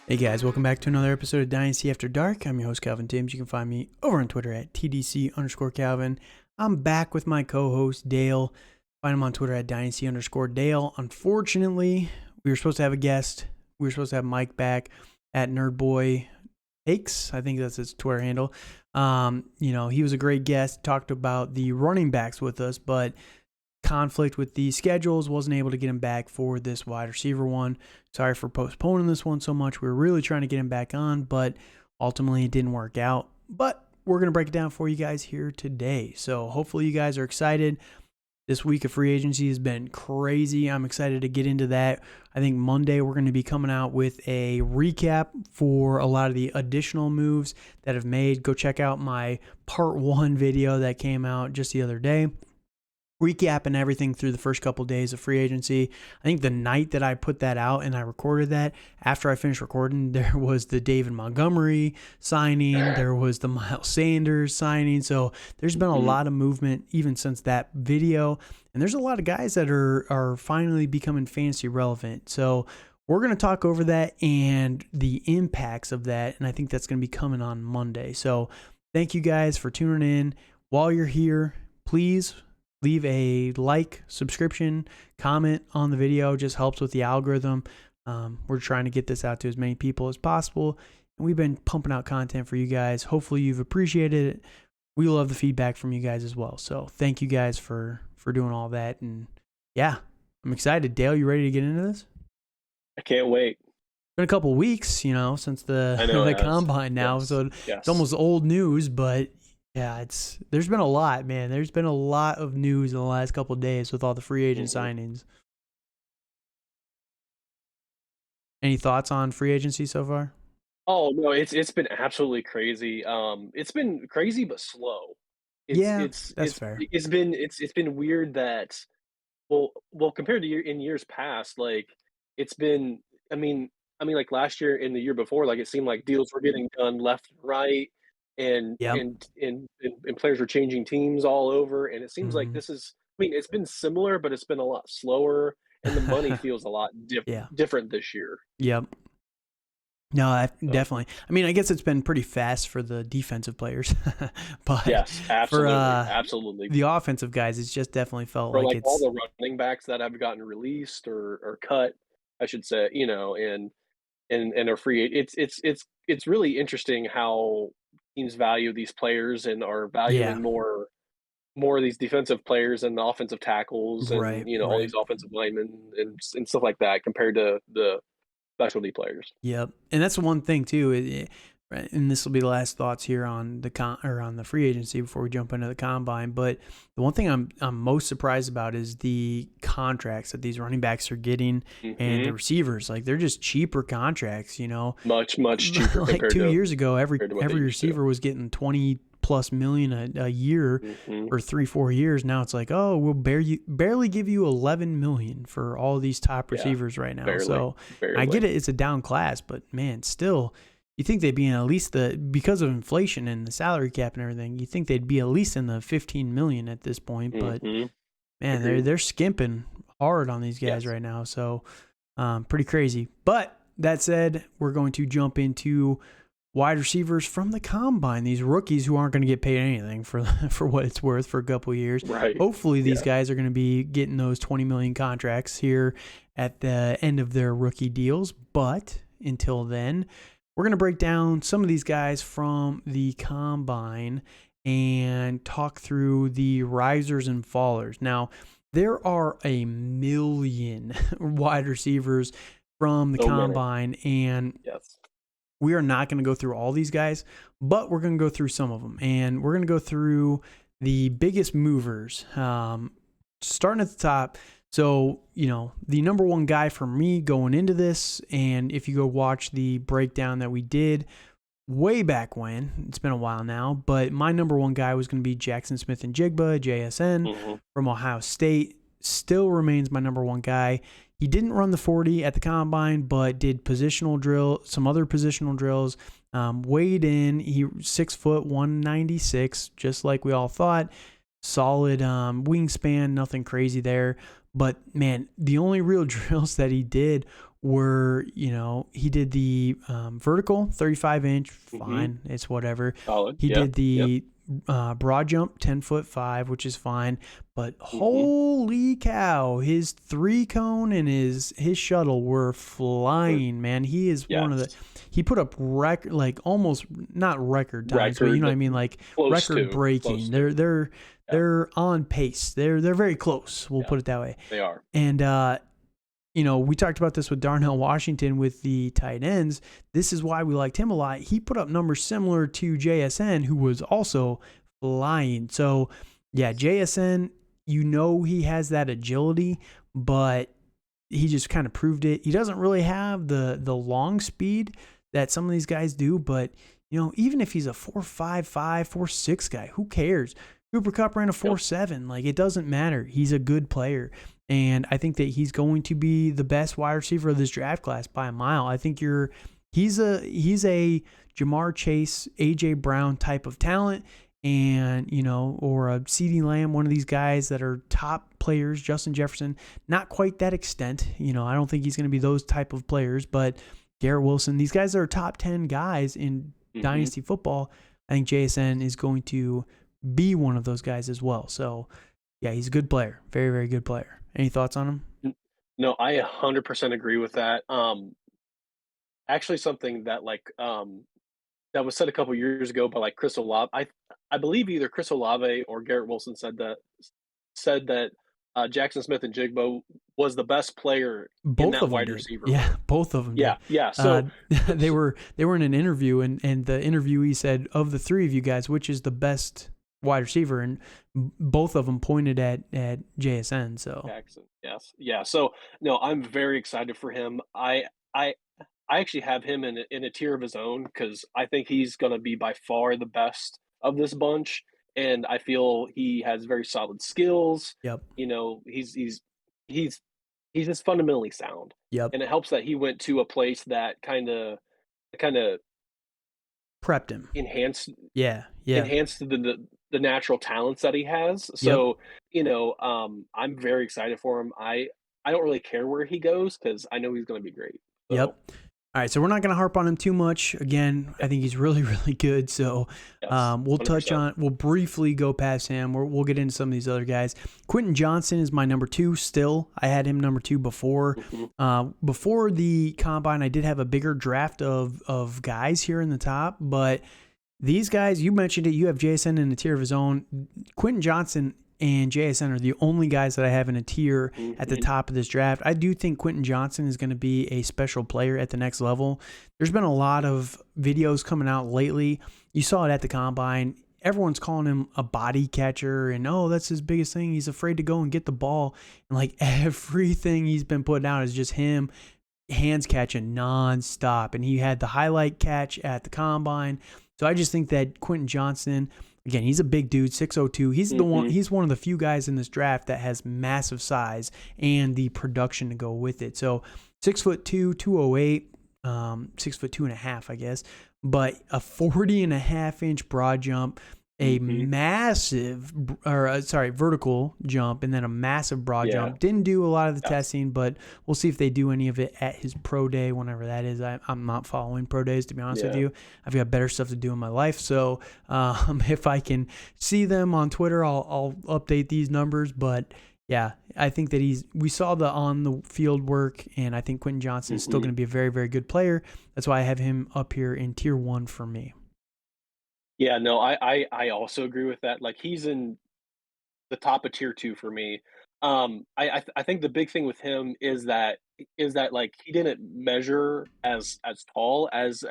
Hey guys, welcome back to another episode of Dynasty After Dark. I'm your host, Calvin Timms. You can find me over on Twitter at TDC_Calvin. I'm back with my co-host, Dale. Find him on Twitter at Dynasty_Dale. Unfortunately, we were supposed to have a guest. We were supposed to have Mike back at Nerdboy Takes. I think that's his Twitter handle. He was a great guest, talked about the running backs with us, but conflict with the schedules, wasn't able to get him back for this wide receiver one. Sorry for postponing this one so much. We were really trying to get him back on, but ultimately it didn't work out. But we're going to break it down for you guys here today. So hopefully you guys are excited. This week of free agency has been crazy. I'm excited to get into that. I think Monday we're going to be coming out with a recap for a lot of the additional moves that have made. Go check out my part 1 video that came out just the other day, recapping everything through the first couple days of free agency. I think the night that I put that out and I recorded that, after I finished recording, there was the David Montgomery signing, there was the Miles Sanders signing. So there's been a lot of movement even since that video. And there's a lot of guys that are finally becoming fantasy relevant. So we're going to talk over that and the impacts of that. And I think that's going to be coming on Monday. So thank you guys for tuning in. While you're here, please leave a like, subscription, comment on the video. Just helps with the algorithm. We're trying to get this out to as many people as possible. And we've been pumping out content for you guys. Hopefully you've appreciated it. We love the feedback from you guys as well. So thank you guys for doing all that. And yeah, I'm excited. Dale, you ready to get into this? I can't wait. It's been a couple weeks, since the combine now. Yes. So it's almost old news, but yeah, there's been a lot, man. There's been a lot of news in the last couple of days with all the free agent signings. Any thoughts on free agency so far? Oh no, it's been absolutely crazy. It's been crazy but slow. That's fair. It's been weird that compared to years past, like it's been. Like last year and the year before, like it seemed like deals were getting done left and right. And Yep. and players were changing teams all over, and it seems like this is. It's been similar, but it's been a lot slower, and the money feels a lot different this year. Yep. No, definitely. I guess it's been pretty fast for the defensive players, but yes, absolutely, absolutely. The offensive guys, it's just definitely felt For like it's all the running backs that have gotten released or cut, I should say, and are free. It's really interesting how teams value these players and are valuing more of these defensive players and the offensive tackles and all these offensive linemen and stuff like that compared to the specialty players. Yep, and that's the one thing too. And this will be the last thoughts here on on the free agency before we jump into the combine. But the one thing I'm most surprised about is the contracts that these running backs are getting and the receivers. Like they're just cheaper contracts, Much cheaper. Like 2 years ago, every receiver was getting $20+ million a year for 3-4 years. Now it's like, oh, we'll barely give you $11 million for all these top receivers right now. So I get it, it's a down class, but man, still. You think they'd be in at least because of inflation and the salary cap and everything, you think they'd be at least in the 15 million at this point. But man, they're skimping hard on these guys right now. So pretty crazy. But that said, we're going to jump into wide receivers from the combine. These rookies who aren't going to get paid anything for what it's worth for a couple of years. Right. Hopefully these guys are going to be getting those 20 million contracts here at the end of their rookie deals. But until then, we're going to break down some of these guys from the combine and talk through the risers and fallers. Now, there are a million wide receivers from the combine, and we are not going to go through all these guys, but we're going to go through some of them. And we're going to go through the biggest movers, starting at the top. So, the number one guy for me going into this, and if you go watch the breakdown that we did way back when, it's been a while now, but my number one guy was going to be Jackson Smith-Njigba, JSN, from Ohio State. Still remains my number one guy. He didn't run the 40 at the combine, but did some other positional drills, weighed in. He 6 foot, 196, just like we all thought. Solid wingspan, nothing crazy there. But, man, the only real drills that he did were, he did the vertical 35-inch, Mhm. fine, it's whatever. Solid. He Yeah. did Yep. the broad jump 10'5", which is fine. But Mhm. holy cow, his 3-cone and his shuttle were Or flying, man. He is one of the, yes. he put up record, like almost not record times, but you know what Record I mean, like close record to, breaking. close to. Yeah. They're on pace. They're very close. We'll Yeah. put it that way. They are. And we talked about this with Darnell Washington with the tight ends. This is why we liked him a lot. He put up numbers similar to JSN, who was also flying. So, yeah, Yes. JSN, he has that agility, but he just kind of proved it. He doesn't really have the long speed that some of these guys do, but even if he's a 4.55, 4.6 guy, who cares? Cooper Kupp ran a Yep. 4.7. Like, it doesn't matter. He's a good player. And I think that he's going to be the best wide receiver of this draft class by a mile. I think he's a Jamar Chase, AJ Brown type of talent, and or a CeeDee Lamb, one of these guys that are top players. Justin Jefferson, not quite that extent. I don't think he's going to be those type of players, but Garrett Wilson, these guys are top 10 guys in Mhm. dynasty football. I think JSN is going to be one of those guys as well. So yeah, he's a good player, very very good player. Any thoughts on him? N No, I 100% agree with that. Actually something that, that was said a couple years ago by, like, Chris Olave. I believe either Chris Olave or Garrett Wilson said that Jackson Smith and Jigbo was the best player in Both that of them wide did. receiver Yeah, room. both of them Yeah, did. yeah, so They s were in an interview, and the interviewee said, of the three of you guys, which is the best wide receiver, and both of them pointed at JSN. So Jackson, yes. Yeah, so, no, I'm very excited for him. I I actually have him in a tier of his own because I think he's gonna be by far the best of this bunch, and I feel he has very solid skills. yep, He's he's just fundamentally sound, yep, and it helps that he went to a place that kinda prepped him. enhanced Yeah, yeah, enhanced the natural talents that he has. yep, So, I'm very excited for him. I don't really care where he goes because I know he's gonna be great. So, yep. All right, so we're not going to harp on him too much. Again, I yep, think he's really, really good. So yes, we'll 100%. we'll briefly go past him. We'll get into some of these other guys. Quentin Johnson is my number two still. I had him number two before. Mhm. Before the combine, I did have a bigger draft of guys here in the top, but these guys, you mentioned it, you have JSN in a tier of his own. Quentin Johnson and JSN are the only guys that I have in a tier at the Mhm. top of this draft. I do think Quentin Johnson is going to be a special player at the next level. There's been a lot of videos coming out lately. You saw it at the combine. Everyone's calling him a body catcher, and oh, that's his biggest thing. He's afraid to go and get the ball. And like everything he's been putting out is just him hands catching nonstop. And he had the highlight catch at the combine. So I just think that Quentin Johnson, again, he's a big dude, 6'02". Mhm. He's one of the few guys in this draft that has massive size and the production to go with it. So 6'2", 208, 6'2" and a half, I guess. But a 40.5-inch broad jump, a Mhm. massive, vertical jump, and then a massive broad Yeah. jump. Didn't do a lot of the Yes. testing, but we'll see if they do any of it at his pro day, whenever that is. I'm not following pro days, to be honest with Yeah. you. I've got better stuff to do in my life. So if I can see them on Twitter, I'll update these numbers. But yeah, I think that we saw the on the field work, and I think Quentin Johnson is still Mhm. going to be a very, very good player. That's why I have him up here in tier one for me. Yeah, no, I also agree with that. Like, he's in the top of tier 2 for me. I think the big thing with him is that, like, he didn't measure as tall as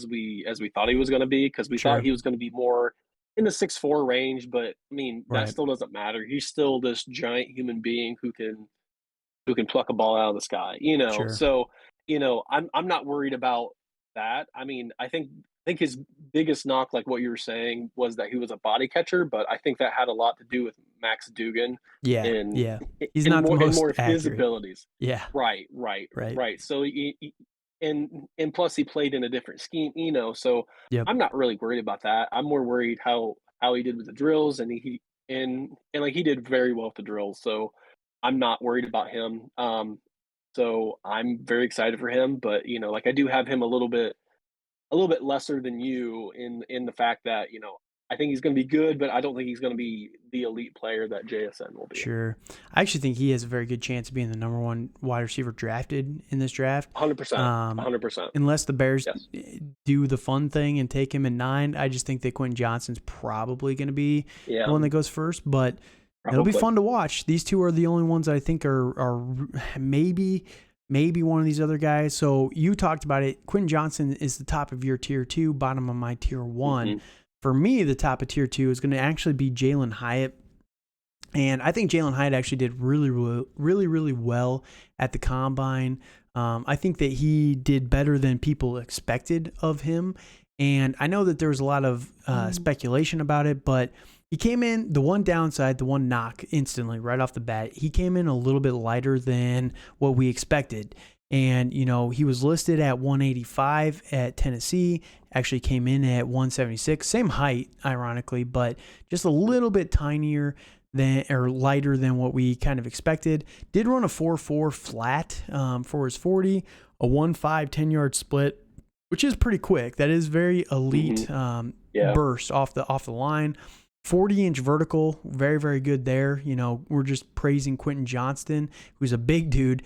we thought he was gonna be because we thought Sure. he was gonna be more in the 6'4" range, but, I mean, that Right. still doesn't matter. He's still this giant human being who can pluck a ball out of the sky, you know? Sure. So, I'm not worried about that. I mean, I think his biggest knock, like what you were saying, was that he was a body catcher, but I think that had a lot to do with Max Duggan Yeah. and Yeah. He's and not the more and most more of his accurate. abilities. Yeah. Right, right, Right. right. So and plus he played in a different scheme, so Yep. I'm not really worried about that. I'm more worried how he did with the drills and like he did very well with the drills. So I'm not worried about him. So I'm very excited for him, but, like, I do have him a little bit lesser than you in the fact that, I think he's gonna be good, but I don't think he's gonna be the elite player that JSN will be. Sure. I actually think he has a very good chance of being the number one wide receiver drafted in this draft. 100%, Um, 100%. unless the Bears Yes. do the fun thing and take him in 9, I just think that Quentin Johnston's probably going to be Yeah, the one that goes first. But it'll be probably. fun to watch. These two are the only ones I think are maybe one of these other guys. So you talked about it. Quentin Johnston is the top of your tier 2, bottom of my tier 1. Mhm. For me, the top of tier 2 is going to actually be Jalen Hyatt. And I think Jalen Hyatt actually did really well at the combine. I think that he did better than people expected of him. And I know that there was a lot of speculation about it, but he came in, the one downside, the one knock instantly right off the bat, he came in a little bit lighter than what we expected. And, he was listed at 185 at Tennessee, actually came in at 176, same height, ironically, but just a little bit tinier or lighter than what we kind of expected. Did run a 4.4 flat for his 40, a 1.5 10-yard split, which is pretty quick. That is very elite Yeah. burst off the line. 40-inch vertical, very, very good there. We're just praising Quentin Johnston, who's a big dude.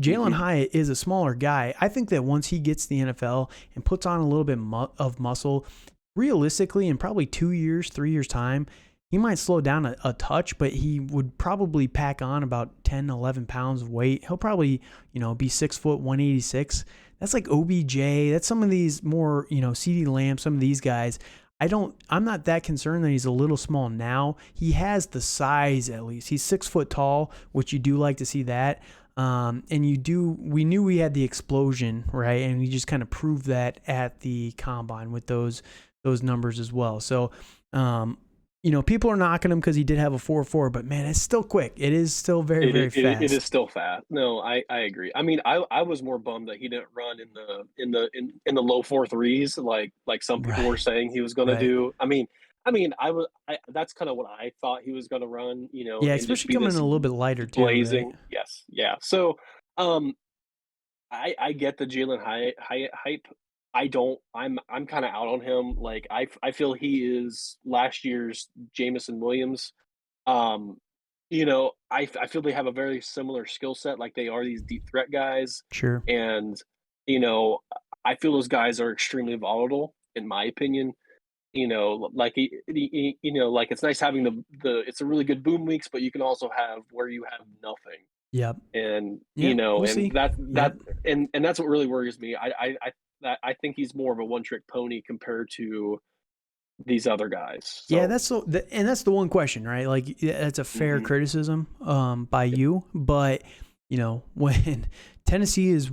Jalen Hyatt is a smaller guy. I think that once he gets to the NFL and puts on a little bit of muscle, realistically, in probably 2 years, 3 years' time, he might slow down a touch, but he would probably pack on about 10, 11 pounds of weight. He'll probably, be 6 foot, 186. That's like OBJ. That's some of these more, CeeDee Lamb, some of these guys. I'm not that concerned that he's a little small now. He has the size at least. He's 6 foot tall, which you do like to see that. And we knew we had the explosion, right? And we just kind of proved that at the combine with those numbers as well. So, people are knocking him because he did have a 4.4, but man, it's still quick. It is still very, very fast. It is still fast. No, I agree. I mean, I was more bummed that he didn't run in the low 4.3s like some people were Right. saying he was going to Right. do. That's kind of what I thought he was going to run, Yeah, and just especially be coming in this a little bit lighter too, right? blazing. Yes, yeah. So, um, I get the Jalen Hyatt hype. I don't. I'm kind of out on him. Like I feel he is last year's Jamison Williams. Um, I feel they have a very similar skill set. Like they are these deep threat guys, Sure. and you know, I feel those guys are extremely volatile, in my opinion. Like it's nice having the. It's a really good boom weeks, but you can also have where you have nothing, Yep. and Yep. We'll and see. that Yep. and that's what really worries me. I think he's more of a one trick pony compared to these other guys. Yeah, So, and that's the one question, right? Like that's a fair mhm, criticism by you, but when Tennessee is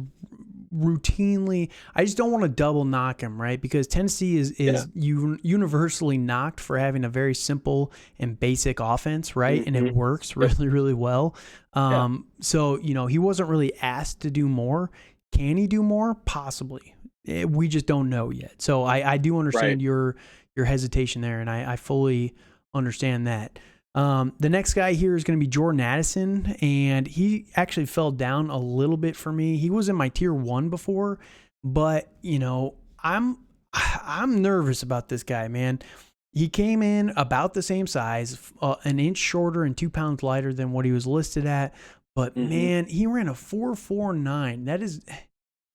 routinely, I just don't want to double knock him, right? Because Tennessee yeah, is universally knocked for having a very simple and basic offense, right? And it mhm, works yep, really, really well. yeah, So he wasn't really asked to do more. Can he do more? Possibly. We just don't know yet. So I do right. understand your hesitation there, and I fully understand that. The next guy here is going to be Jordan Addison, and he actually fell down a little bit for me. He was in my tier 1 before, but I'm nervous about this guy, man. He came in about the same size, an inch shorter and 2 pounds lighter than what he was listed at. But Mhm, man, he ran a 4.49. That is,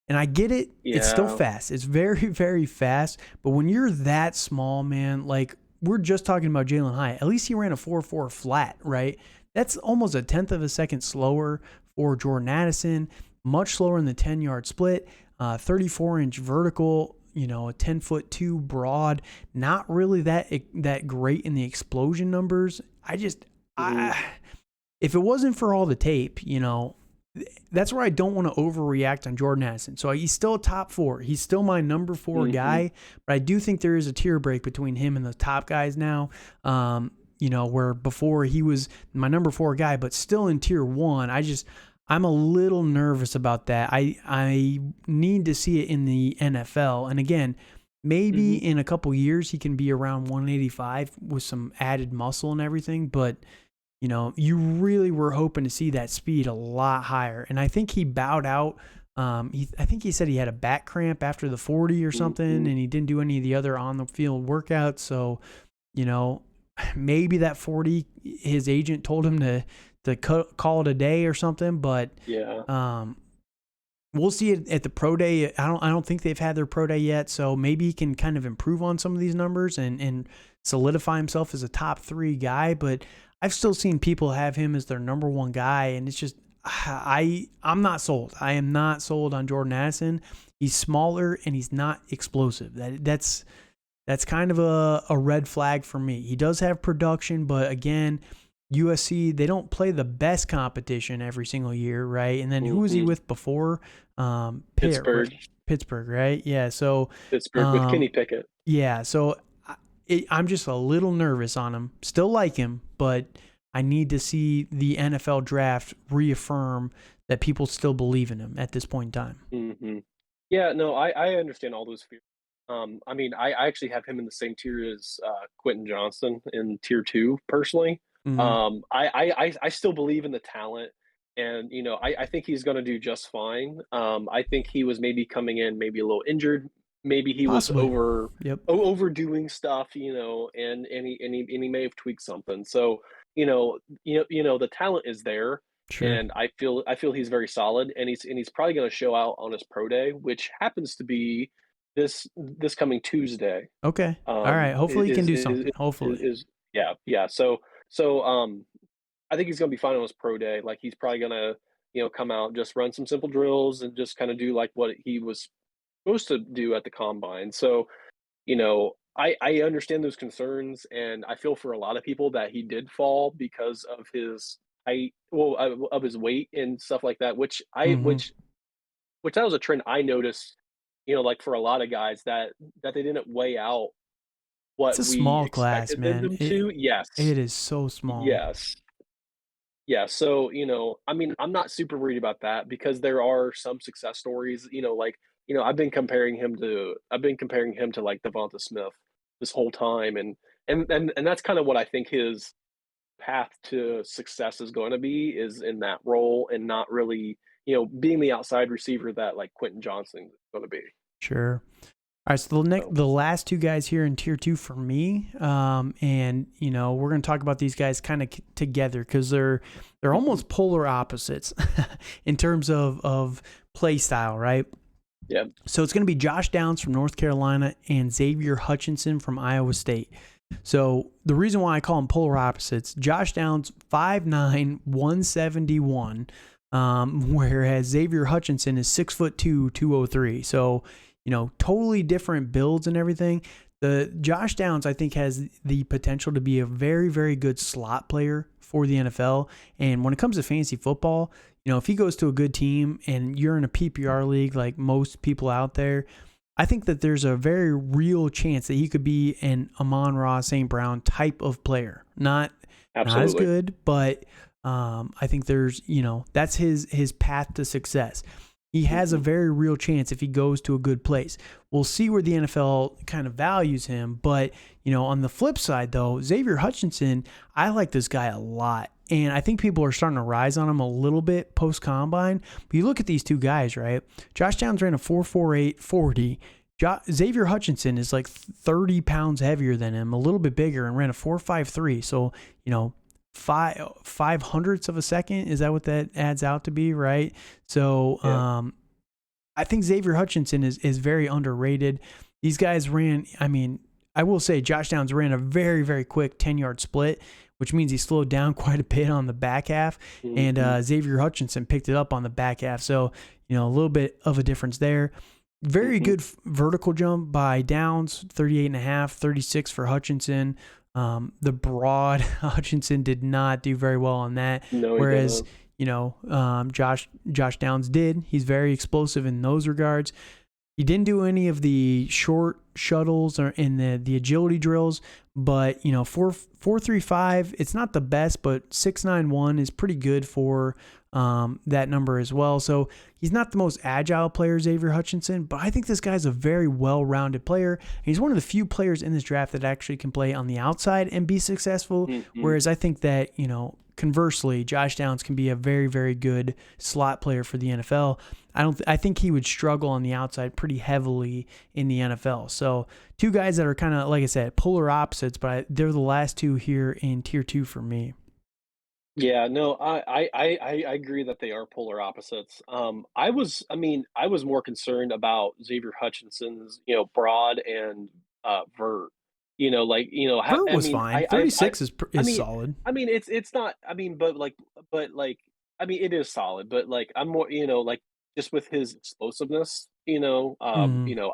and I get it. It's still yeah, fast. It's very, very fast. But when you're that small, man, like we're just talking about Jalen Hyatt. At least he ran a 4.4 flat, right? That's almost a tenth of a second slower for Jordan Addison. Much slower in the 10-yard split. 34-inch vertical. A 10'2" broad. Not really that great in the explosion numbers. mhm, If it wasn't for all the tape, that's where I don't want to overreact on Jordan Addison. So he's still a top 4. He's still my number 4 mhm, guy, but I do think there is a tier break between him and the top guys now. Where before he was my number 4 guy, but still in tier 1. I'm a little nervous about that. I need to see it in the NFL. And again, maybe mhm. in a couple years he can be around 185 with some added muscle and everything, but you really were hoping to see that speed a lot higher. And I think he bowed out. I think he said he had a back cramp after the 40 or something, Mhm. and he didn't do any of the other on the field workouts. So, maybe that 40, his agent told him to call it a day or something. But Yeah. we'll see it at the pro day. I don't think they've had their pro day yet, so maybe he can kind of improve on some of these numbers and solidify himself as a top 3 guy. But I've still seen people have him as their number 1 guy, and it's just I'm not sold. I am not sold on Jordan Addison. He's smaller and he's not explosive. That's kind of a red flag for me. He does have production, but again, USC, they don't play the best competition every single year, right? And then who was he Mhm. with before? Pittsburgh. Pittsburgh, right? Yeah. So, Pittsburgh with Kenny Pickett. yeah. So I'm just a little nervous on him. Still like him, but I need to see the NFL draft reaffirm that people still believe in him at this point in time. Mhm. Yeah, no, I understand all those fears. I mean, I actually have him in the same tier as, Quentin Johnston in tier 2 personally. Mm-hmm. I still believe in the talent and, I think he's gonna do just fine. I think he was maybe coming in maybe a little injured. Maybe he was Possibly. Yep. overdoing stuff, and he may have tweaked something. So, the talent is there, Sure. and I feel he's very solid, and he's probably gonna show out on his pro day, which happens to be this coming Tuesday. Okay. All right. Hopefully he can do something. Hopefully. Is yeah, yeah. So I think he's gonna be fine on his pro day. Like he's probably gonna, come out, just run some simple drills and just kind of do like what he was supposed to do at the combine. So, I understand those concerns, and I feel for a lot of people that he did fall because of his height, well, of his weight and stuff like that. Mm-hmm. Which that was a trend I noticed. Like for a lot of guys that they didn't weigh out It's what a we small class, expected them man. to. Yes, It is so small. yes, yeah. So I mean, I'm not super worried about that because there are some success stories. Like I've been comparing him to like Devonta Smith this whole time, and that's kind of what I think his path to success is going to be is in that role and not really, being the outside receiver that like Quentin Johnson is going to be. Sure. All right, so So, the last 2 guys here in tier 2 for me, and we're going to talk about these guys kind of together because they're mhm. almost polar opposites in terms of play style, right? Yeah. So it's going to be Josh Downs from North Carolina and Xavier Hutchinson from Iowa State. So the reason why I call them polar opposites, Josh Downs 5'9", 171, whereas Xavier Hutchinson is 6'2", 203. So totally different builds and everything. The Josh Downs, I think, has the potential to be a very, very good slot player for the NFL. And when it comes to fantasy football, if he goes to a good team and you're in a PPR league like most people out there, I think that there's a very real chance that he could be an Amon-Ra St. Brown type of player. Not as Absolutely. good, but I think there's, that's his path to success. He has a Hmm. very real chance if he goes to a good place. We'll see where the NFL kind of values him. But, on the flip side, though, Xavier Hutchinson, I like this guy a lot. And I think people are starting to rise on him a little bit post-combine. But you look at these 2 guys, right? Josh Downs ran a 4.48 40. Xavier Hutchinson is like 30 pounds heavier than him, a little bit bigger, and ran a 4.53. So, 5/100ths of a second. Is that what that adds out to be, right? So Yeah. I think Xavier Hutchinson is very underrated. These guys ran, I mean, I will say Josh Downs ran a very, very quick 10-yard split, which means he slowed down quite a bit on the back half. And Hmm. Xavier Hutchinson picked it up on the back half. So, a little bit of a difference there. Very Hmm. good vertical jump by Downs, 38.5, 36 for Hutchinson. The broad Hutchinson did not do very well on that, No, he whereas didn't. Josh Downs did. He's very explosive in those regards. He didn't do any of the short shuttles or in the agility drills, but 4.35. It's not the best, but 6.91 is pretty good for that number as well. So he's not the most agile player, Xavier Hutchinson, but I think this guy's a very well-rounded player. He's one of the few players in this draft that actually can play on the outside and be successful. Mm-hmm. Whereas I think that, conversely, Josh Downs can be a very, very good slot player for the NFL. I think he would struggle on the outside pretty heavily in the NFL. So two guys that are kind of, like I said, polar opposites, but they're the last two here in tier 2 for me. Yeah, no, I agree that they are polar opposites. I was more concerned about Xavier Hutchinson's, broad and vert. Vert was fine. I 36 I is mean solid. it's not. But like it is solid. But like I'm more, like just with his explosiveness. Mm,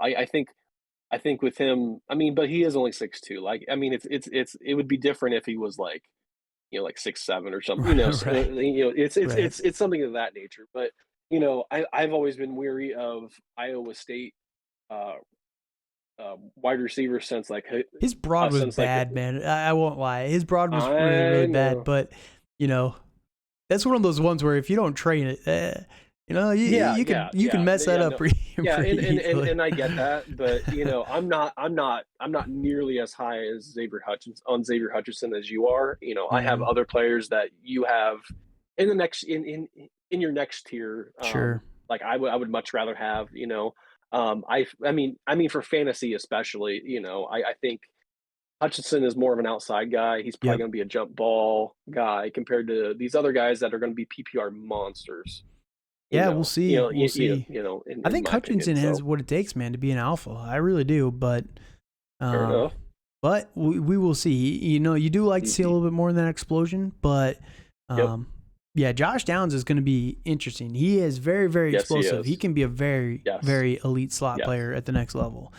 I think with him. But he is only 6'2". Like it would be different if he was like, like 6'7" or something, right, right. it's something of that nature. But, I've always been weary of Iowa State, uh, wide receiver since like, His broad was since like, bad, man. I won't lie. His broad was really, really I bad. know. But you know, that's one of those ones where if you don't train it, Yeah, you can mess that up no. pretty Yeah, pretty easily. and I get that, but, I'm not nearly as high as Xavier Hutchinson as you are. I have Mm, other players that you have in the next in your next tier. sure. Like I would much rather have, for fantasy especially, I think Hutchinson is more of an outside guy. He's probably Yep. going to be a jump ball guy compared to these other guys that are going to be PPR monsters. Yeah, we'll see. We'll see. I In think my opinion. Hutchinson has So what it takes, man, to be an alpha. I really do. fair Um, enough. but we will see. You do like to see a Mhm. little bit more than that explosion, but Yep. um, yeah, Josh Downs is going to be interesting. He is very, very Yes, he explosive. He is. can be a very, Yes. very elite slot Yes. player at the next level.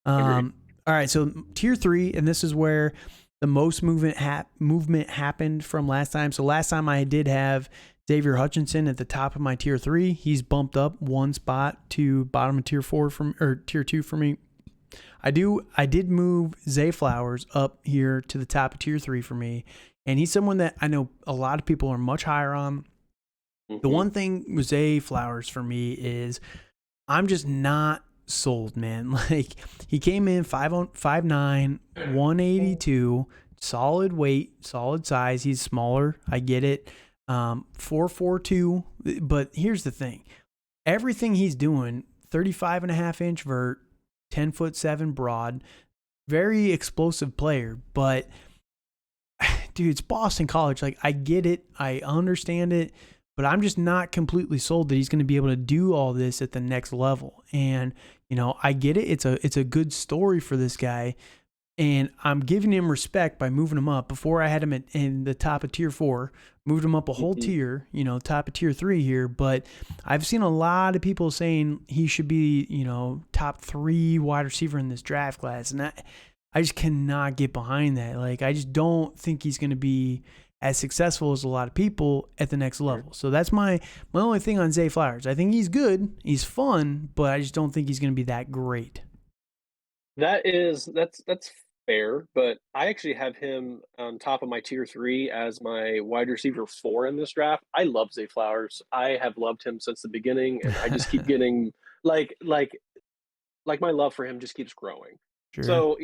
Agreed. All right, so tier 3, and this is where the most movement happened from last time. So last time I did have Xavier Hutchinson at the top of my tier 3. He's bumped up one spot to bottom of tier 2 for me. I did move Zay Flowers up here to the top of tier 3 for me, and he's someone that I know a lot of people are much higher on. The Mhm. one thing with Zay Flowers for me is I'm just not sold, man. Like he came in 5'9", 182, solid weight, solid size. He's smaller. I get it. 4'4", but here's the thing. Everything he's doing, 35.5-inch vert, 10'7" broad, very explosive player, but dude, it's Boston College. Like, I get it. I understand it. But I'm just not completely sold that he's going to be able to do all this at the next level. And, I get it. It's a good story for this guy. And I'm giving him respect by moving him up. Before I had him in the top of tier 4, moved him up a whole Mhm. tier, top of tier 3 here. But I've seen a lot of people saying he should be, top 3 wide receiver in this draft class. And I just cannot get behind that. Like, I just don't think he's going to be as successful as a lot of people at the next Sure. level. So that's my only thing on Zay Flowers. I think he's good. He's fun, but I just don't think he's going to be that great. That's fair, but I actually have him on top of my tier 3 as my wide receiver 4 in this draft. I love Zay Flowers. I have loved him since the beginning, and I just keep getting like like my love for him just keeps growing. Sure. So,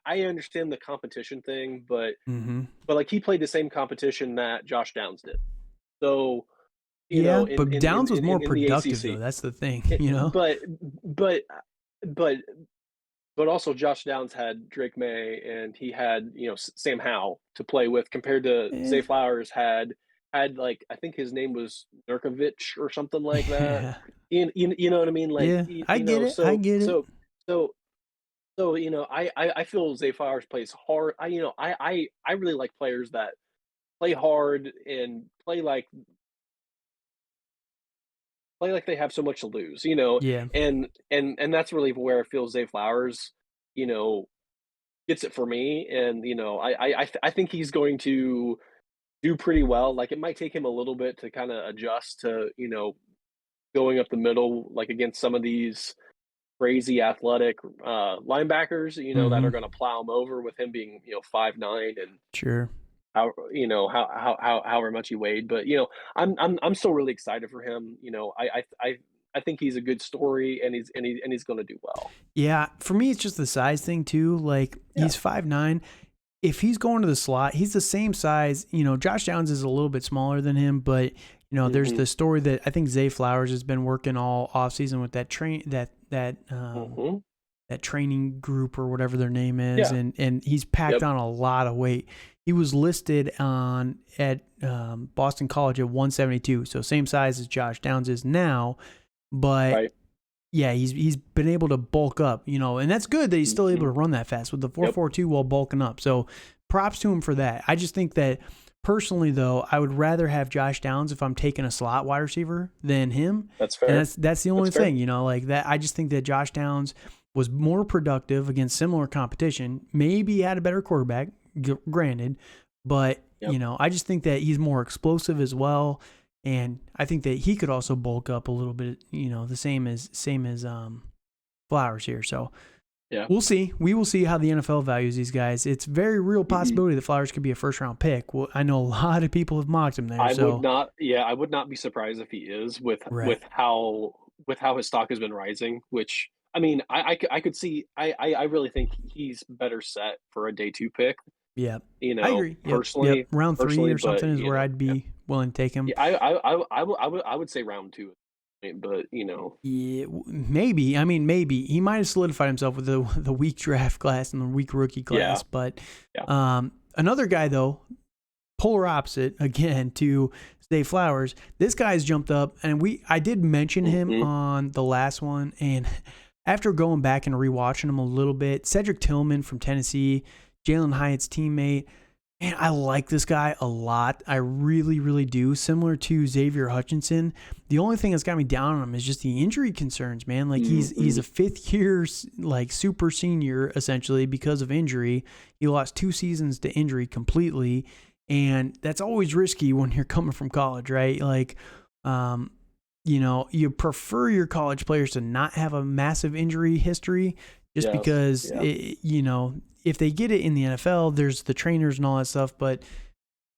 I understand the competition thing, but Mm-hmm. like he played the same competition that Josh Downs did. So, Yeah, but Downs was more in the productive though. ACC. That's the thing, It, but but also Josh Downs had Drake May and he had, Sam Howell to play with compared to Eh, Zay Flowers had like I think his name was Nurkovic or something like that. yeah, You know what I mean? Like yeah. I get it. I get it. so I feel Zay Flowers plays hard. I really like players that play hard and play like they have so much to lose, Yeah. and that's really where I feel Zay Flowers, you know, gets it for me. And I think he's going to do pretty well. Like it might take him a little bit to kind of adjust to going up the middle, like against some of these crazy athletic linebackers, that Mm-hmm. are going to plow him over with him being 5'9" and Sure. however much he weighed. But I'm still really excited for him. I think he's a good story, and he's going to do well. Yeah, for me, it's just the size thing too. Like Yeah. he's 5'9". If he's going to the slot, he's the same size. Josh Downs is a little bit smaller than him, but there's Hmm. the story that I think Zay Flowers has been working all offseason with that training group or whatever their name is, Yeah. and he's packed Yep. on a lot of weight. He was listed at Boston College at 172, so same size as Josh Downs is now, but Right. yeah, he's been able to bulk up, and that's good that he's still able Hmm. to run that fast with the Yep. 4.42 while bulking up. So props to him for that. I just think that personally, though, I would rather have Josh Downs if I'm taking a slot wide receiver than him, That's and fair. that's the That's only fair. thing, like that. I just think that Josh Downs was more productive against similar competition. Maybe he had a better quarterback, granted, but Yep. I just think that he's more explosive as well. And I think that he could also bulk up a little bit, the same as Flowers here. So Yeah. we'll see. We will see how the NFL values these guys. It's very real Hmm. possibility that Flowers could be a first round pick. Well, I know a lot of people have mocked him there. I would So not. Yeah, I would not be surprised if he is with right. with how his stock has been rising. Which I mean, I could see. I really think he's better set for a day 2 pick. Yeah. I agree. Yep. Personally, Round 3 or but something is where I'd yeah. be willing to take him. Yeah, I would say round 2, but Yeah, maybe. I mean, maybe he might have solidified himself with the weak draft class and the weak rookie yeah, class. But yeah. another guy though, polar opposite again to Zay Flowers. This guy's jumped up, and I did mention him Hmm. on the last one. And after going back and rewatching him a little bit, Cedric Tillman from Tennessee, Jalen Hyatt's teammate. Man, I like this guy a lot. I really, really do. Similar to Xavier Hutchinson. The only thing that's got me down on him is just the injury concerns, man. Like he's a 5th year like super senior essentially because of injury. He lost 2 seasons to injury completely, and that's always risky when you're coming from college, right? Like, you prefer your college players to not have a massive injury history, just Yes. because Yeah. if they get it in the NFL, there's the trainers and all that stuff, but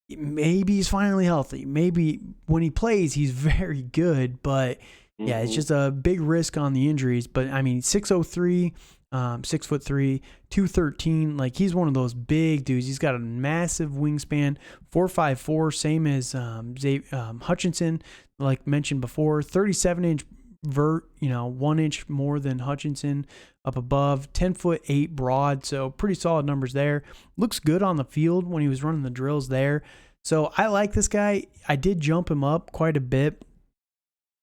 maybe he's finally healthy. Maybe when he plays, he's very good, but yeah, it's Hmm. just a big risk on the injuries. But I mean, 6'03", 6'3", 213. Like he's one of those big dudes. He's got a massive wingspan, 4.54, same as Hutchinson, like mentioned before, 37-inch vert, 1 inch more than Hutchinson up above, 10'8" broad, so pretty solid numbers there. Looks good on the field when he was running the drills there. So I like this guy. I did jump him up quite a bit.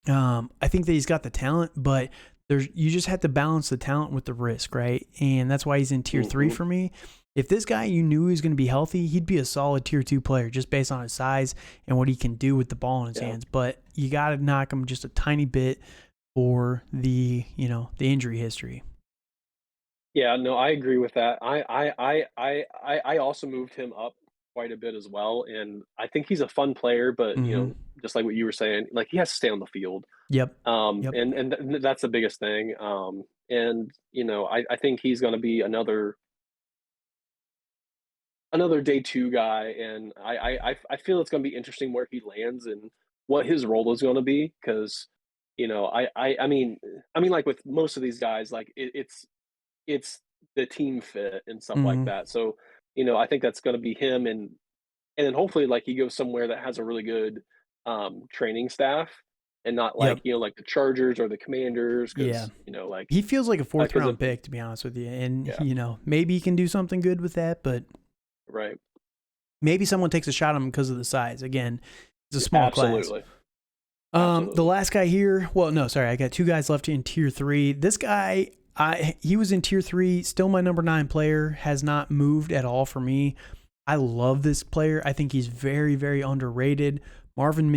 I think that he's got the talent, but you just have to balance the talent with the risk, right? And that's why he's in tier 3 for me. If this guy, you knew he was going to be healthy, he'd be a solid tier 2 player just based on his size and what he can do with the ball in his hands. But you got to knock him just a tiny bit for the injury history. Yeah, no, I agree with that. I also moved him up quite a bit as well, and I think he's a fun player, but Mm-hmm. just like what you were saying, like he has to stay on the field. Yep. And that's the biggest thing. And I think he's going to be another day 2 guy, and I feel it's going to be interesting where he lands and what his role is going to be because I mean like with most of these guys, like it's the team fit and stuff like Mm-hmm. that. So, I think that's gonna be him and then hopefully like he goes somewhere that has a really good training staff and not like, Yep. like the Chargers or the Commanders Yeah. because, like He feels like a 4th because round pick, to be honest with you. And, yeah, maybe he can do something good with that, but right. maybe someone takes a shot on him because of the size. Again, it's a small class. Absolutely. The Absolutely. last guy here, well, no, sorry, I got 2 guys left in tier 3. This guy, he was in tier 3, still my number 9 player, has not moved at all for me. I love this player. I think he's very, very underrated. Marvin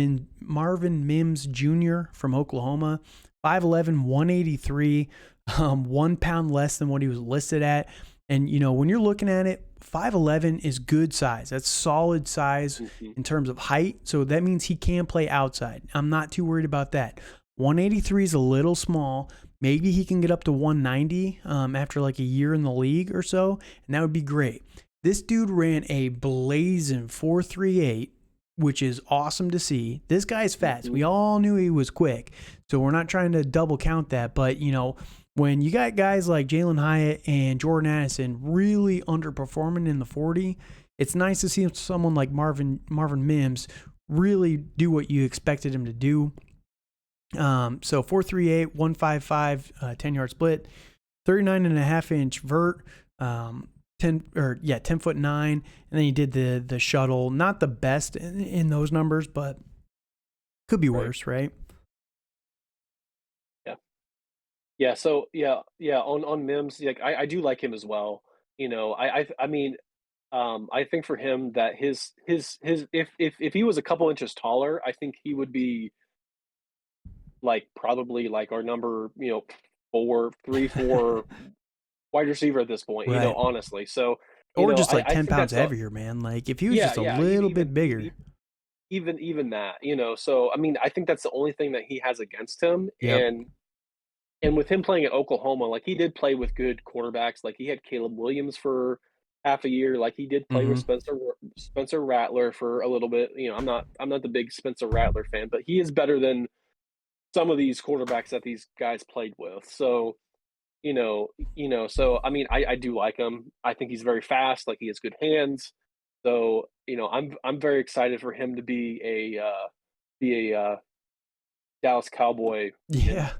Mims Jr. from Oklahoma, 5'11", 183, 1 pound less than what he was listed at. And, when you're looking at it, 5'11" is good size. That's solid size Mhm. in terms of height. So that means he can play outside. I'm not too worried about that. 183 is a little small. Maybe he can get up to 190 after like a year in the league or so, and that would be great. This dude ran a blazing 4.38, which is awesome to see. This guy's fast. We all knew he was quick, so we're not trying to double count that. But, when you got guys like Jalen Hyatt and Jordan Addison really underperforming in the 40, it's nice to see someone like Marvin Mims really do what you expected him to do. So 4.38, 155, 10-yard split, 39.5-inch vert, 10'9", and then he did the shuttle. Not the best in those numbers, but could be worse, right? Yeah. So on Mims, like I do like him as well. I think for him that his if he was a couple inches taller, I think he would be like probably like our number, 4 wide receiver at this point, Right. honestly. So, Or just like I 10 think pounds that's heavier, man. Like if he was yeah, just a yeah, little bit bigger. even that, so I mean, I think that's the only thing that he has against him. Yep. And with him playing at Oklahoma, like he did play with good quarterbacks. Like he had Caleb Williams for half a year. Like he did play with Mm-hmm. Spencer Rattler for a little bit. I'm not the big Spencer Rattler fan, but he is better than some of these quarterbacks that these guys played with. So, so I mean, I do like him. I think he's very fast. Like he has good hands. So, I'm very excited for him to be a Dallas Cowboy and Yeah.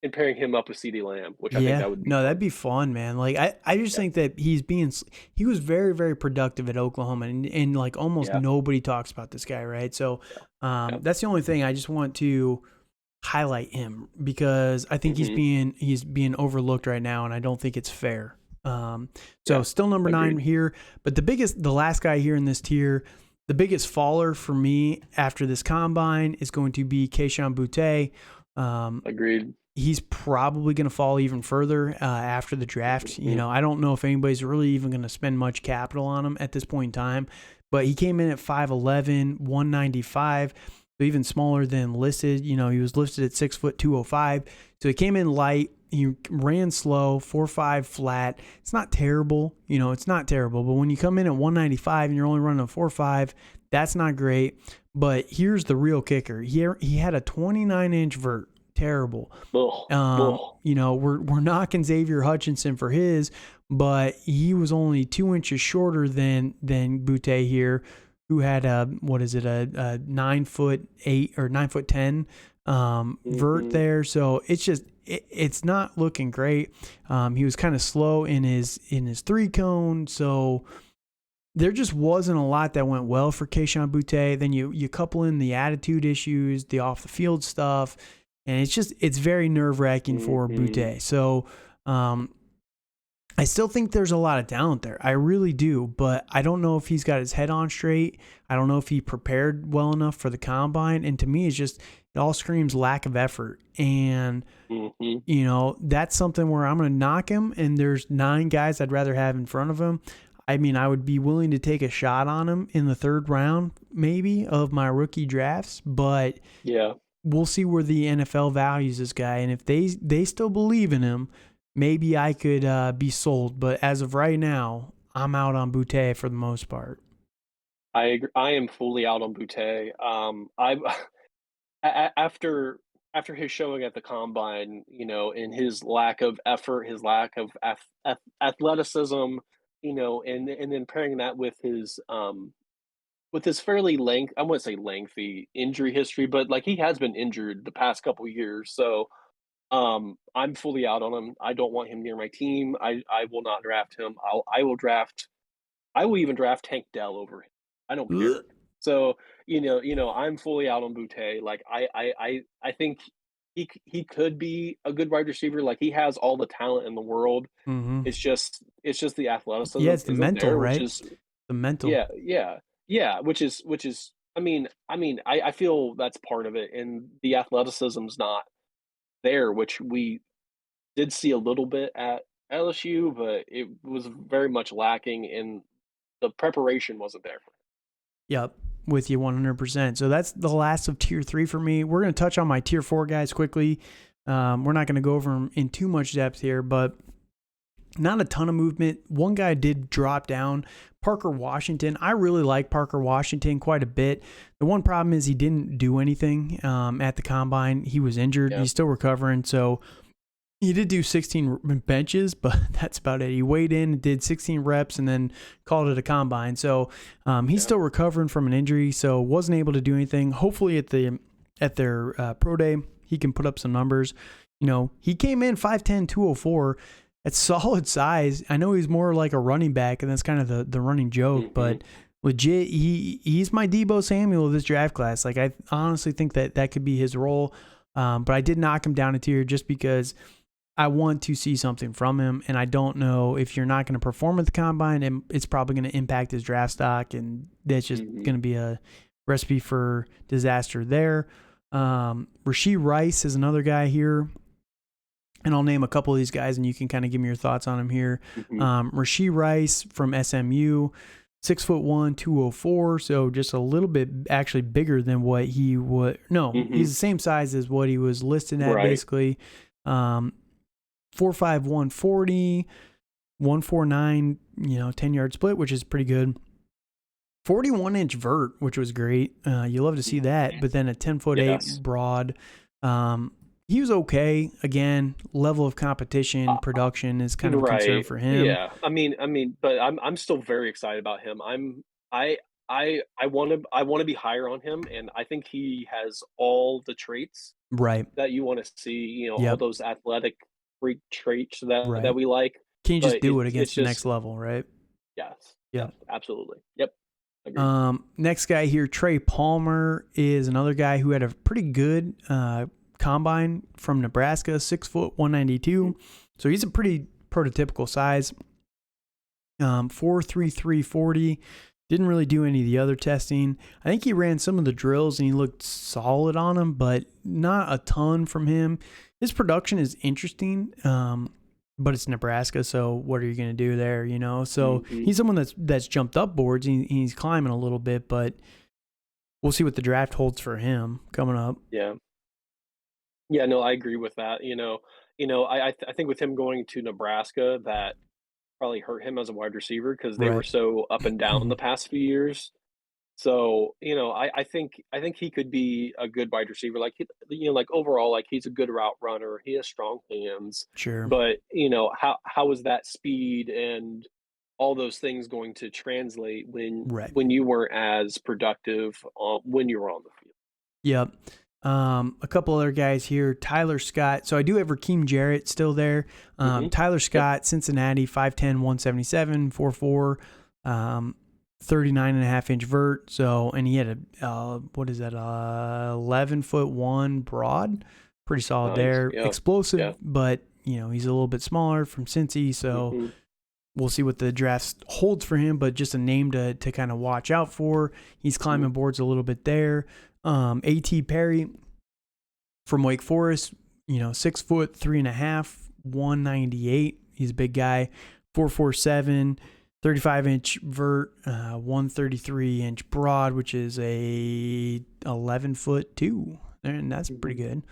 and pairing him up with CeeDee Lamb, which I think Yeah, that would be no, that'd fun. be fun, man. Like I just Yeah, think that he was very, very productive at Oklahoma, and like almost yeah, nobody talks about this guy, right? So, yeah, yeah. that's the only thing I just want to highlight him because I think Mhm. he's being overlooked right now, and I don't think it's fair. So Yeah, still number 9 agreed. here, but the last guy here in this tier, the biggest faller for me after this combine is going to be Kayshon Boutte. Um, Agreed. he's probably going to fall even further after the draft. Mhm. I don't know if anybody's really even going to spend much capital on him at this point in time, but he came in at 5'11", 195, so even smaller than listed. He was listed at 6'2", 205, so he came in light. He ran slow, 4.5 flat. It's not terrible, it's not terrible, but when you come in at 195 and you're only running a 4.5, that's not great. But here's the real kicker. He had a 29-inch vert. Terrible. Ugh, ugh. We're knocking Xavier Hutchinson for his, but he was only 2 inches shorter than Boutte here, who had a 9'8" or 9'10" vert Mhm. there. So it's just it's not looking great. He was kind of slow in his 3-cone, so there just wasn't a lot that went well for Kayshon Boutte. Then you couple in the attitude issues, the off the field stuff, and it's very nerve wracking for Mhm. Boutte. So I still think there's a lot of talent there. I really do, but I don't know if he's got his head on straight. I don't know if he prepared well enough for the combine. And to me, it all screams lack of effort. And Mhm. that's something where I'm going to knock him. And there's 9 guys I'd rather have in front of him. I mean, I would be willing to take a shot on him in the 3rd round, maybe, of my rookie drafts, but Yeah. we'll see where the NFL values this guy. And if they still believe in him, maybe I could be sold. But as of right now, I'm out on Boutte for the most part. I agree. I am fully out on Boutte. I after his showing at the combine, and his lack of effort, his lack of athleticism, and then pairing that with his fairly I wouldn't say lengthy injury history, but like he has been injured the past couple years. So I'm fully out on him. I don't want him near my team. I will not draft him. I will even draft Tank Dell over him. I don't care. So, I'm fully out on Boutte. Like I think he could be a good wide receiver. Like he has all the talent in the world. Mm-hmm. It's just the Yeah, athleticism it's the isn't mental, there, which right? is The mental. yeah, yeah, yeah, which is I feel that's part of it, and the athleticism's not there, which we did see a little bit at LSU, but it was very much lacking, and the preparation wasn't there for him. Yep, with you 100%. So that's the last of tier 3 for me. We're going to touch on my tier 4 guys quickly. We're not going to go over them in too much depth here, but Not a ton of movement. One guy did drop down, Parker Washington. I really like Parker Washington quite a bit. The one problem is he didn't do anything at the combine. He was injured. Yeah. He's still recovering. So he did do 16 benches, but that's about it. He weighed in, did 16 reps, and then called it a combine. So he's still recovering from an injury, so wasn't able to do anything. Hopefully at their pro day, he can put up some numbers. He came in 5'10", 204. That's solid size. I know he's more like a running back, and that's kind of the running joke, but legit, he's my Deebo Samuel of this draft class. Like, I honestly think that could be his role, but I did knock him down a tier just because I want to see something from him, and I don't know if you're not going to perform at the combine, it's probably going to impact his draft stock, and that's just going to be a recipe for disaster there. Rashee Rice is another guy here. And I'll name a couple of these guys, and you can kind of give me your thoughts on them here. Rashee Rice from SMU, 6'1", 204, so just a little bit actually bigger than what he would. No, he's the same size as what he was listed at, basically. 4'5", 140, 149, 10-yard split, which is pretty good. 41-inch vert, which was great. You love to see that, but then a 10'8" broad. He was okay. Again, level of competition, production is kind of a concern for him. Yeah, I mean, but I'm still very excited about him. I want to be higher on him, and I think he has all the traits that you want to see. All those athletic freak traits that we like. Can you just do it against the next level, right? Yes. Yeah. Absolutely. Yep. Agreed. Next guy here, Trey Palmer, is another guy who had a pretty good combine from Nebraska, 6', 192. So he's a pretty prototypical size. 4.33 40. Didn't really do any of the other testing. I think he ran some of the drills and he looked solid on them, but not a ton from him. His production is interesting, but it's Nebraska, so what are you going to do there, So he's someone that's jumped up boards. He's climbing a little bit, but we'll see what the draft holds for him coming up. Yeah. Yeah, no, I agree with that. I think with him going to Nebraska, that probably hurt him as a wide receiver because they were so up and down the past few years. So, I think he could be a good wide receiver. Like, like overall, like he's a good route runner. He has strong hands. Sure. But, how is that speed and all those things going to translate when you weren't as productive when you were on the field? Yep. A couple other guys here, Tyler Scott. So I do have Raheem Jarrett still there. Tyler Scott, Cincinnati, 5'10", 177, 4'4", 39.5-inch vert. So, and he had a, 11'1" broad. Pretty solid there. Yeah. Explosive, but, he's a little bit smaller from Cincy. So we'll see what the draft holds for him, but just a name to kind of watch out for. He's climbing boards a little bit there. A.T. Perry from Wake Forest, 6 foot 3.5, 198. He's a big guy. 4'7", 35-inch vert, 133-inch broad, which is a 11'2", and that's pretty good.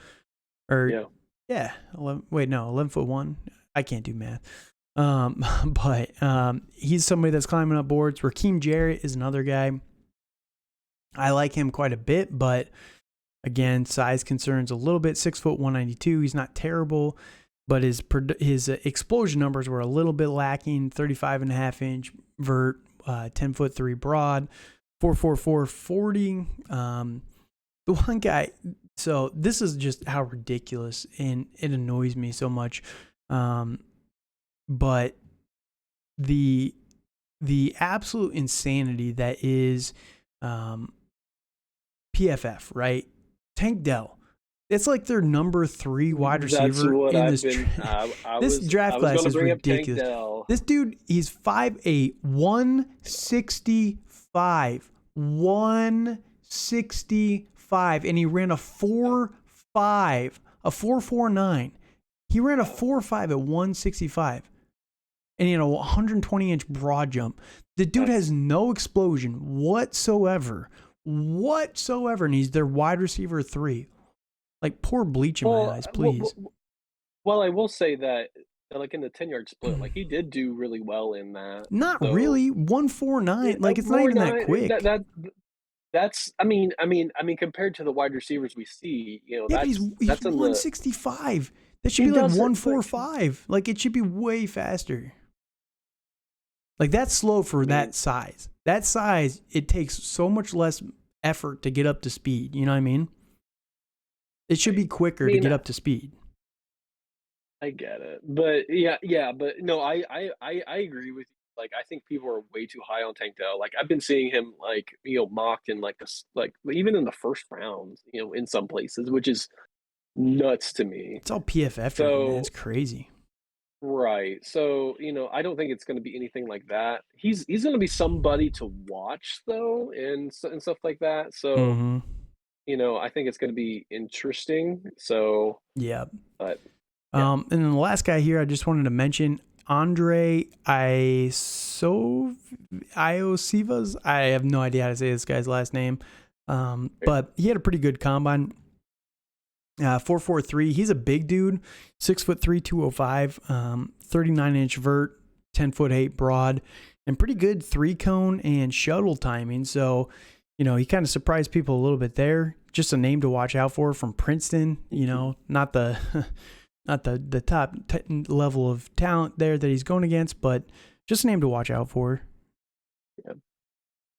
11'1". I can't do math. But he's somebody that's climbing up boards. Raheem Jarrett is another guy. I like him quite a bit, but again, size concerns a little bit. 6 foot 192. He's not terrible, but his explosion numbers were a little bit lacking. 35.5-inch vert, 10 foot 3 broad, 4.44 40. The one guy. So this is just how ridiculous, and it annoys me so much. But the absolute insanity that is PFF, right? Tank Dell. It's like their number 3 wide receiver in this draft class is ridiculous. This dude, he's 5'8", 165, 165, and he ran a 4.5, a 4.49. He ran a 4.5 at 165, and he had a 120-inch broad jump. The dude has no explosion whatsoever, and he's their wide receiver 3. Like, pour bleach in my eyes, please. Well, I will say that like in the 10-yard split. Like he did do really well in that. Not So really. 149. Like it's not more even that nine quick. that's I mean compared to the wide receivers we see, Yeah, but he's that's in the 165. That should be it like doesn't but 145. Like it should be way faster. Like that's slow I for mean that size. That size, it takes so much less effort to get up to speed. You know what I mean? It should be I quicker to mean get up to speed. I get it. But yeah, but no, I agree with you. Like I think people are way too high on Tank Dell. Like I've been seeing him like, mocked in like this like even in the first round, in some places, which is nuts to me. It's all PFF driven, man. It's So crazy. right. So, I don't think it's going to be anything like that. He's going to be somebody to watch though, and stuff like that. So, Mm-hmm. I think it's going to be interesting. So, Yeah. but yeah, And then the last guy here, I just wanted to mention Andre Iosivas. I have no idea how to say this guy's last name. But he had a pretty good combine. 4.43. He's a big dude, 6'3", 205, 39-inch vert, 10'8" broad, and pretty good 3-cone and shuttle timing. So, he kind of surprised people a little bit there. Just a name to watch out for from Princeton. Not the not the top level of talent there that he's going against, but just a name to watch out for. yeah.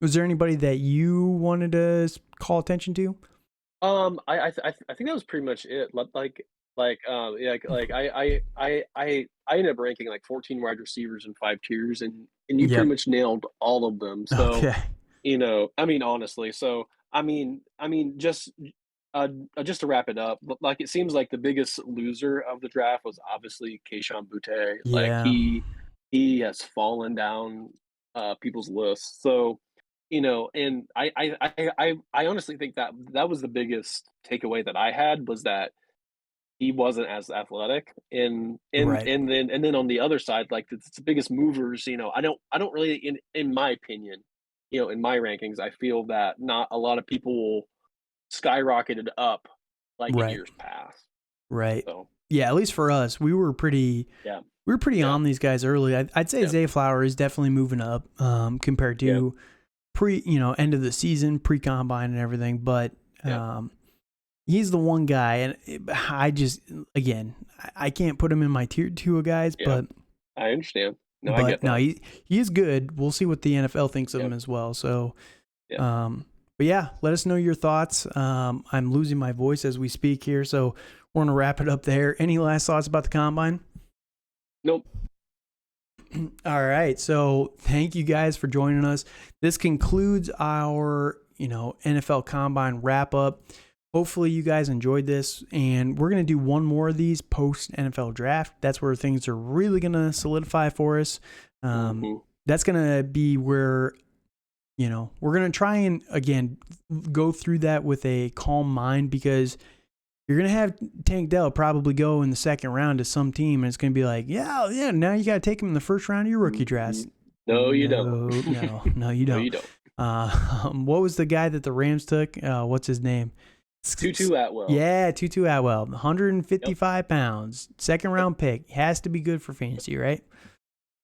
Was there anybody that you wanted to call attention to? I think that was pretty much it. Yeah, I ended up ranking like 14 wide receivers in 5 tiers, and you pretty Yep. much nailed all of them. So, Okay. I mean, honestly, so just to wrap it up, like it seems like the biggest loser of the draft was obviously Kayshon Boutte. Like Yeah. he has fallen down people's lists. So, and I honestly think that that was the biggest takeaway that I had was that he wasn't as athletic, Right. and then on the other side, like the biggest movers, I don't really in my opinion, in my rankings, I feel that not a lot of people skyrocketed up like in Right. years past. Right. So Yeah, at least for us, yeah, we were pretty yeah, on these guys early. I'd say yeah, Zay Flower is definitely moving up compared yeah, to end of the season, pre combine and everything. But yeah. he's the one guy, and I just I can't put him in my tier 2 of guys, Yeah, I understand. No, I get but no, that. he is good. We'll see what the NFL thinks of Yeah, him as well. So, yeah. but yeah, let us know your thoughts. I'm losing my voice as we speak here, so we're gonna wrap it up there. Any last thoughts about the combine? Nope. All right. So thank you guys for joining us. This concludes our, NFL Combine wrap up. Hopefully you guys enjoyed this, and we're going to do one more of these post NFL draft. That's where things are really going to solidify for us. Mhm. That's going to be where, we're going to try and, again, go through that with a calm mind, because you're going to have Tank Dell probably go in the second round to some team, and it's going to be like, yeah, now you got to take him in the first round of your rookie drafts. Mhm. No, you don't. No, you No, don't. you don't. What was the guy that the Rams took? What's his name? Tutu Atwell. Yeah, Tutu Atwell, Yep. 155 pounds, second Yep. round pick. Has to be good for fantasy, right?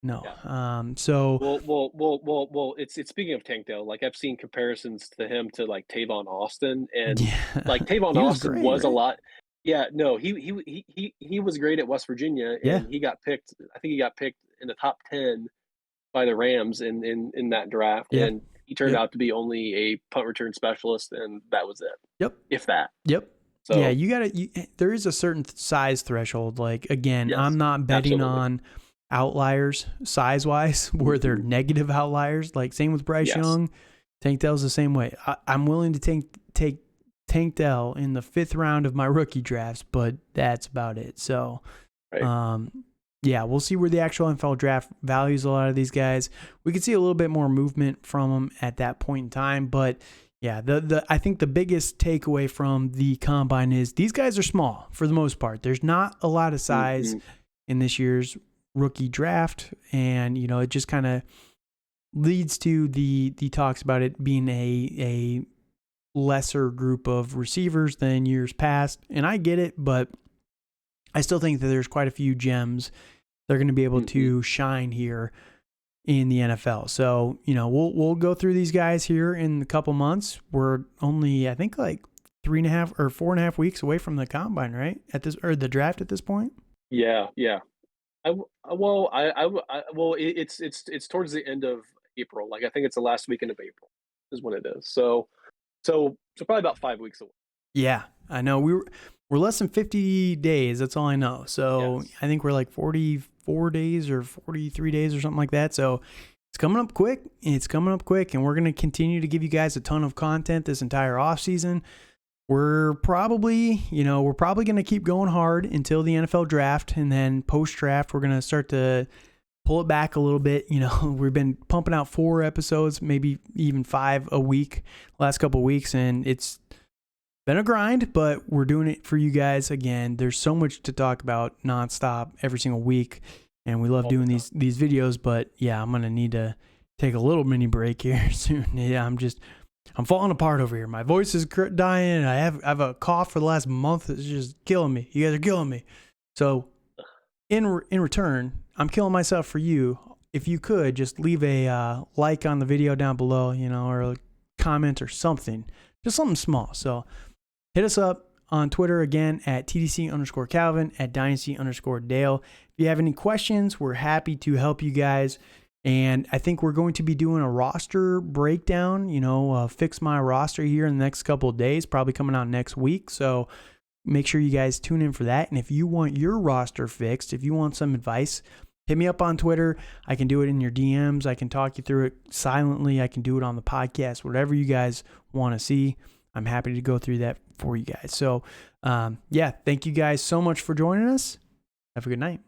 No. Yeah. So Well. It's speaking of Tank Dell. Like I've seen comparisons to him to like Tavon Austin, and yeah, like Tavon he was Austin great, was a right? lot. Yeah, no, he was great at West Virginia, Yeah, and he got picked. I think he got picked in the top 10 by the Rams in that draft, yeah, and he turned yep, out to be only a punt return specialist, and that was it, yep, if that. yep. Yeah, So there is a certain size threshold. Like, again, yes, I'm not betting absolutely. on outliers size wise where they're Mhm. negative outliers. Like, same with Bryce Yes, Young. Tank Dell's the same way. I'm willing to take Tank Dell in the 5th round of my rookie drafts, but that's about it. So, right. yeah, we'll see where the actual NFL draft values a lot of these guys. We could see a little bit more movement from them at that point in time, but yeah, I think the biggest takeaway from the combine is these guys are small for the most part. There's not a lot of size Mhm. in this year's rookie draft, and it just kind of leads to the talks about it being a lesser group of receivers than years past. And I get it, but I still think that there's quite a few gems they're going to be able Mhm. to shine here in the NFL. So, we'll go through these guys here in a couple months. We're only, I think, like 3.5 or 4.5 weeks away from the combine, right? Or the draft at this point. Yeah, yeah. I w well, I w I well, it's towards the end of April, like, I think it's the last weekend of April is when it is. So probably about 5 weeks away. Yeah, I know. We're less than 50 days. That's all I know. So Yes. I think we're like 44 days or 43 days or something like that. So it's coming up quick. It's coming up quick, and we're going to continue to give you guys a ton of content this entire off season. We're probably going to keep going hard until the NFL draft, and then post draft, we're going to start to pull it back a little bit. We've been pumping out 4 episodes, maybe even 5 a week last couple of weeks, and it's been a grind, but we're doing it for you guys. Again, there's so much to talk about nonstop every single week, and we love All the doing time. these videos. But yeah, I'm gonna need to take a little mini break here soon. Yeah, I'm falling apart over here. My voice is dying. I have a cough for the last month. It's just killing me. You guys are killing me. So in return, I'm killing myself for you. If you could just leave a like on the video down below, or a comment or something, just something small. So hit us up on Twitter again at TDC_Calvin, at Dynasty_Dale. If you have any questions, we're happy to help you guys. And I think we're going to be doing a roster breakdown, fix my roster here in the next couple of days, probably coming out next week. So make sure you guys tune in for that. And if you want your roster fixed, if you want some advice, hit me up on Twitter. I can do it in your DMs. I can talk you through it silently. I can do it on the podcast, whatever you guys want to see. I'm happy to go through that for you guys. So, thank you guys so much for joining us. Have a good night.